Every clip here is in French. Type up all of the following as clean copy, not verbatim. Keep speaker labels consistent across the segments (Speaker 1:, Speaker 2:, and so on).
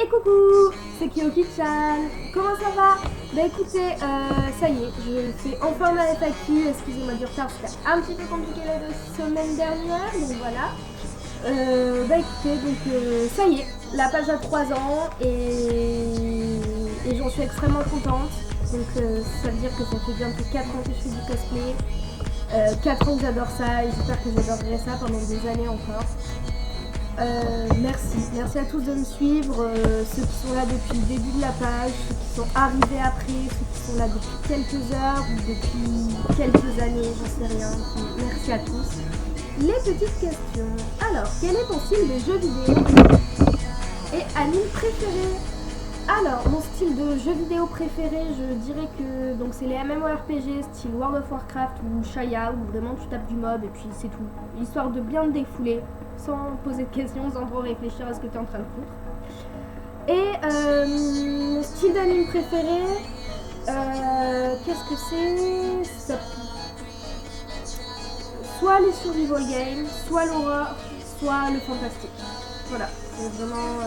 Speaker 1: coucou, c'est Kyoki-chan. Comment ça va? Bah écoutez, ça y est, je fais enfin ma FAQ. Excusez-moi du retard, c'était un petit peu compliqué la semaine dernière, donc voilà. Bah écoutez, donc ça y est, la page a 3 ans et j'en suis extrêmement contente. Donc ça veut dire que ça fait bientôt 4 ans que je fais du cosplay. 4 ans que j'adore ça et j'espère que j'adorerai ça pendant des années encore. Merci à tous de me suivre, ceux qui sont là depuis le début de la page, ceux qui sont arrivés après, ceux qui sont là depuis quelques heures ou depuis quelques années, j'en sais rien. Merci à tous. Les petites questions. Alors, quel est ton style de jeu vidéo et anime préféré? Alors, mon style de jeu vidéo préféré, je dirais que donc c'est les MMORPG style World of Warcraft ou Shaya, où vraiment tu tapes du mob et puis c'est tout. Histoire de bien te défouler, sans poser de questions, sans trop réfléchir à ce que tu es en train de foutre. Et mon style d'anime préféré, qu'est-ce que c'est? Soit les survival games, soit l'horreur, soit le fantastique. Voilà, c'est vraiment...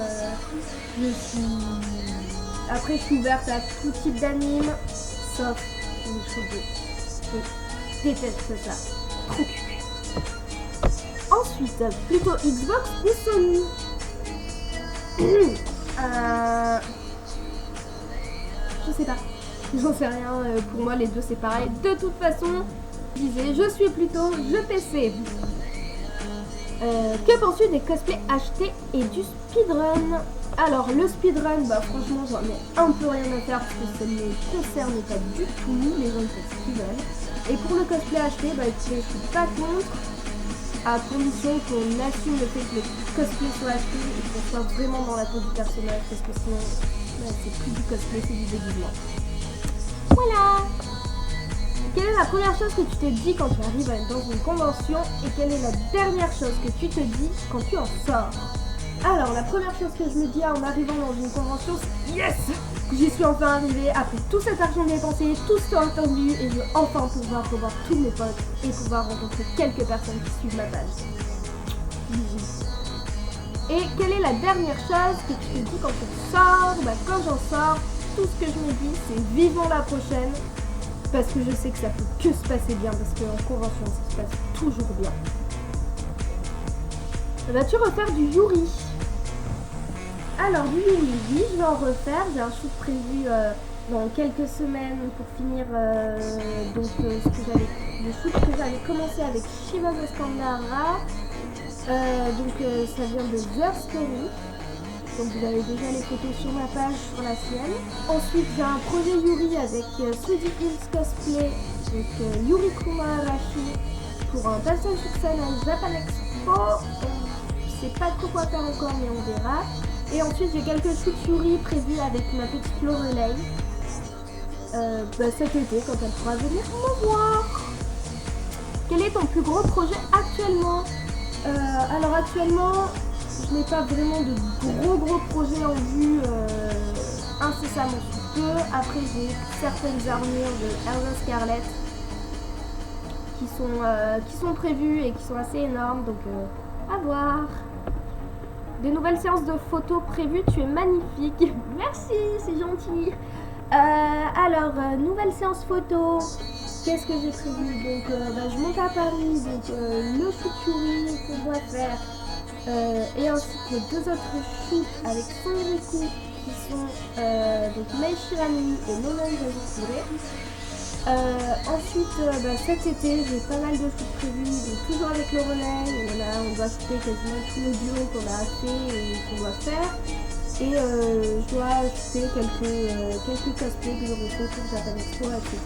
Speaker 1: Après, je suis ouverte à tout type d'anime, sauf les cheveux. Je déteste ça. Trop cul. Ensuite, plutôt Xbox ou Sony? Je sais pas. J'en sais rien. Pour moi, les deux, c'est pareil. De toute façon, je suis plutôt jeu PC. Que penses-tu des cosplays achetés et du speedrun? Alors le speedrun, bah franchement j'en ai un peu rien à faire parce que ça ne me concerne pas du tout, les gens font ce qu'ils veulent. Et pour le cosplay acheté, bah écoutez, je suis pas contre, à condition qu'on assume le fait que le cosplay soit acheté et qu'on soit vraiment dans la peau du personnage, parce que sinon c'est plus du cosplay, c'est du déguisement. Voilà. Quelle est la première chose que tu t'es dit quand tu arrives dans une convention et quelle est la dernière chose que tu te dis quand tu en sors? Alors, la première chose que je me dis en arrivant dans une convention, c'est yes! J'y suis enfin arrivée après tout cet argent dépensé, tout ce temps attendu et je veux enfin pouvoir revoir tous mes potes et pouvoir rencontrer quelques personnes qui suivent ma page. Et quelle est la dernière chose que tu te dis quand tu sors? Bah, quand j'en sors, tout ce que je me dis, c'est vivons la prochaine. Parce que je sais que ça peut que se passer bien, parce qu'en convention, ça se passe toujours bien. Vas-tu refaire du Yuri? Alors, du Yuri, oui, je vais en refaire. J'ai un shoot prévu dans quelques semaines pour finir le shoot que j'avais commencé avec Shiva Skandara. Ça vient de The Story. Donc vous avez déjà les photos sur ma page, sur la sienne. Ensuite j'ai un projet Yuri avec Sweetie Hills Cosplay, donc Yuri Kumarashi pour un passage sur scène à Japan Expo. Je sais pas trop quoi faire encore mais on verra. Et ensuite j'ai quelques shoots Yuri prévus avec ma petite Lorelei cet été quand elle pourra venir me voir. Quel est ton plus gros projet actuellement? Alors actuellement, je n'ai pas vraiment de gros projets en vue incessamment sous peu. Après j'ai certaines armures de Elder Scarlet qui sont prévues et qui sont assez énormes, donc à voir. Des nouvelles séances de photos prévues, tu es magnifique. Merci, c'est gentil. Nouvelle séance photo. Qu'est-ce que j'ai prévu? Donc je monte à Paris, donc le shoot Yuri que je dois faire. Et ensuite les deux autres shoots avec Sangriku qui sont donc Mei Shirami et Nonon Jazukure. Ensuite cet été j'ai pas mal de shoots prévus, donc toujours avec Lorelei, on doit shooter quasiment tous les duos qu'on a fait et qu'on doit faire. Et je dois shooter quelques cosplays que j'aurai fait pour Japan Expo, etc.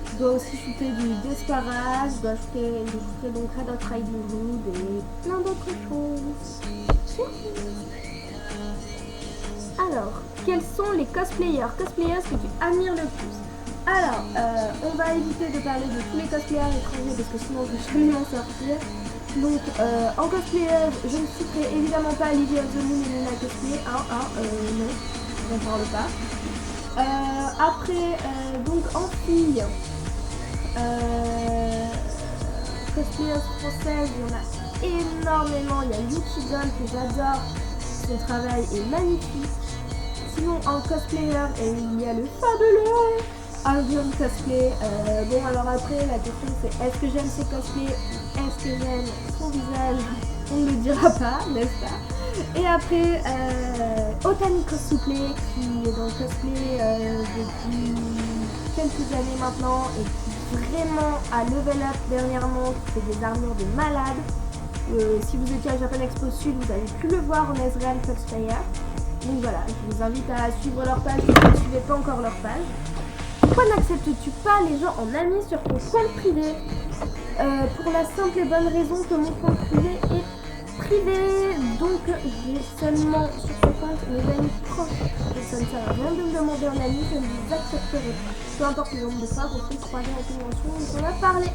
Speaker 1: Je dois aussi shooter du Desparage, je dois shooter donc Red Hot Riding Hood et plein d'autres choses. Alors, quels sont les cosplayers que tu admires le plus? Alors, on va éviter de parler de tous les cosplayers étrangers parce que sinon je vais jamais m'en sortir. Donc, en cosplayer, je ne citerai évidemment pas Lily of the Moon et Luna Cosplay. Non, je n'en parle pas. Après, donc en fille, cosplayers françaises, il y en a énormément. Il y a Yuki Doll que j'adore. son travail est magnifique. Sinon en cosplayer, il y a le fabuleux Albion Cosplay. Bon alors après la question c'est est-ce que j'aime ses cosplays, est-ce que j'aime son visage? On ne le dira pas, n'est-ce pas? Et après Otani Cosplay qui est dans le cosplay depuis quelques années maintenant et qui vraiment a level up dernièrement, qui fait des armures de malade. Si vous étiez à Japan Expo Sud, vous avez pu le voir en Ezreal Cosplayer. Donc voilà, je vous invite à suivre leur page si vous ne suivez pas encore leur page. Pourquoi n'acceptes-tu pas les gens en ami sur ton compte privé? Pour la simple et bonne raison que mon compte privé est privé. Donc j'ai seulement sur ce compte mes amis proches. Et ça ne sert à rien de me demander un ami, je ne vous accepterai pas. Peu importe le nombre de fois qu'on s'est croisé en convention dont on a parlé.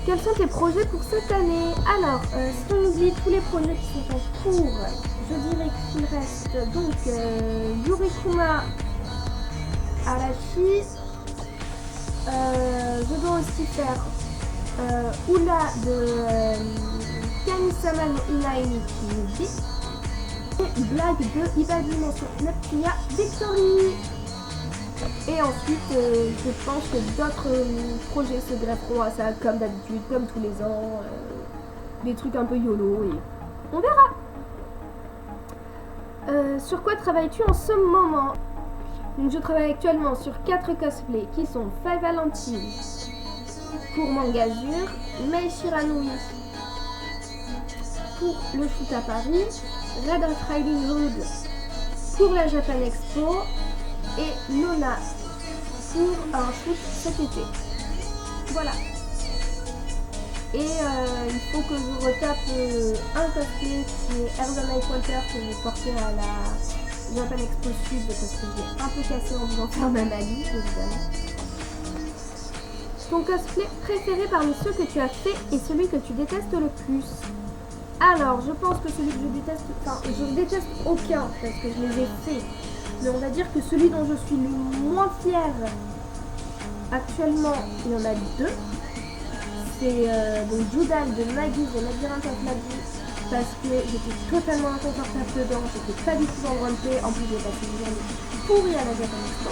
Speaker 1: Quels sont tes projets pour cette année? Alors, si on oublie tous les projets qui sont en cours, je dirais qu'il reste donc Yurikuma Arashi. Je dois aussi faire Ula de Kamisama no Inai ni Kiji et Blague de Iba Dimension Neptunia Victory. Et ensuite, je pense que d'autres projets se grefferont à ça, comme d'habitude, comme tous les ans. Des trucs un peu YOLO et on verra. Sur quoi travailles-tu en ce moment? Donc, je travaille actuellement sur 4 cosplays qui sont Five Valentine pour Mangazur, Mei Shiranui pour le shoot à Paris, Red Hot Riding Hood pour la Japan Expo et Nona pour un shoot cet été. Voilà. Et il faut que je retape un cosplay qui est Erza Nightwalker que j'ai porté à la Japan Expo Sud parce que j'ai un peu cassé en voulant faire ma magie, évidemment. Ton cosplay préféré parmi ceux que tu as fait et celui que tu détestes le plus? Alors, je pense que celui que je déteste, enfin, je déteste aucun parce que je les ai faits. Mais on va dire que celui dont je suis le moins fière actuellement, il y en a 2. C'est donc Judal de Maggie de Labyrinth of Magie parce que j'étais totalement inconfortable dedans, j'étais pas du tout dans le roleplay, en plus j'ai passé une journée pourrie à la Japan Expo.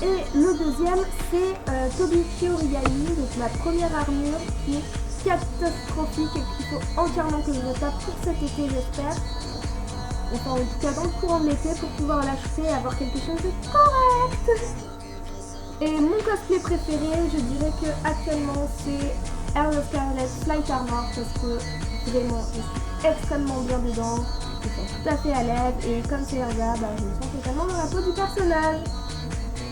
Speaker 1: Et le deuxième c'est Tobi Kyoriai, donc ma première armure qui est catastrophique et qu'il faut entièrement que je retape pour cet été j'espère. Enfin en tout cas dans le courant de l'été pour pouvoir l'acheter et avoir quelque chose de correct. Et mon cosplay préféré, je dirais que actuellement c'est Erza Scarlet Flight Armor parce que vraiment je suis extrêmement bien dedans, je me sens tout à fait à l'aise et comme c'est Erza, bah, je me sens totalement dans la peau du personnage.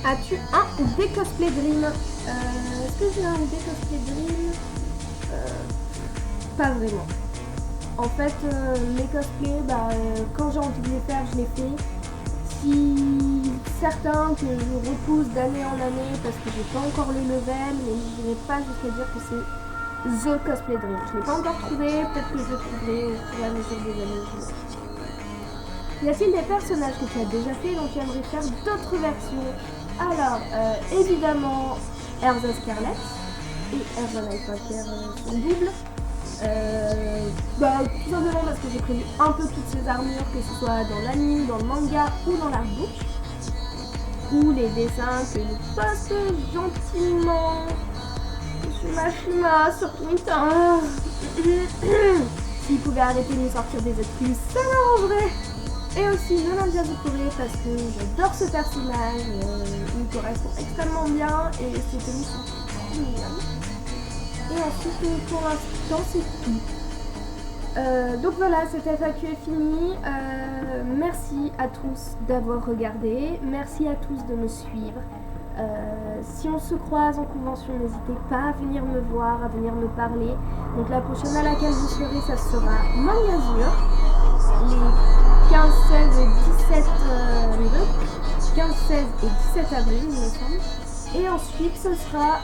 Speaker 1: As-tu un ou des cosplays Dream? Est-ce que j'ai un ou des cosplays Dream? Pas vraiment. En fait, mes cosplays, bah, quand j'ai envie de les faire, je les fais. Si certains que je repousse d'année en année parce que j'ai pas encore le level, mais je dirais pas jusqu'à dire que c'est The Cosplay Dream. Je l'ai pas encore trouvé, peut-être que je le trouverai au fur et à mesure des années. Y a-t-il des personnages que tu as déjà fait dont tu aimerais faire d'autres versions? Alors, évidemment, Erza Scarlet et Erza Nightwalker sont doubles. Bah, tout simplement parce que j'ai prévu un peu toutes ces armures, que ce soit dans l'anime, dans le manga ou dans l'artbook, ou les dessins que nous poste gentiment sur Mashima, sur Twitter. S'ils pouvaient arrêter de nous sortir des excuses, ça m'arrangerait. Et aussi Nona Jazukure parce que j'adore ce personnage, il me correspond extrêmement bien et ses tenues sont trop mignonnes. Et ensuite, pour l'instant, c'est tout. Donc voilà, cette FAQ est finie. Merci à tous d'avoir regardé. Merci à tous de me suivre. Si on se croise en convention, n'hésitez pas à venir me voir, à venir me parler. Donc la prochaine à laquelle vous serez, ça sera Mangazur. Les 15, 16 et 17 15, 16 et 17 avril, il me semble. Et ensuite, ce sera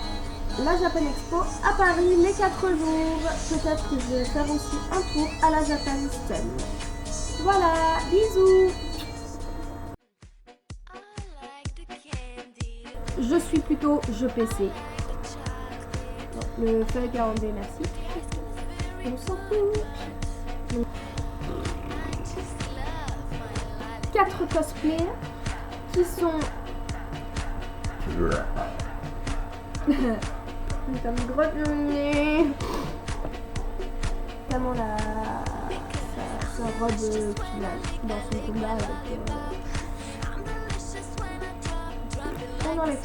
Speaker 1: la Japan Expo à Paris les 4 jours. Peut-être que je vais faire aussi un tour à la Japan Stun. Voilà, bisous. Je suis plutôt jeu PC. Le feuille 42, merci. On s'en fout. 4 cosplays qui sont comme grotte nez. Notamment sa robe qu'il a dans son combat avec pendant les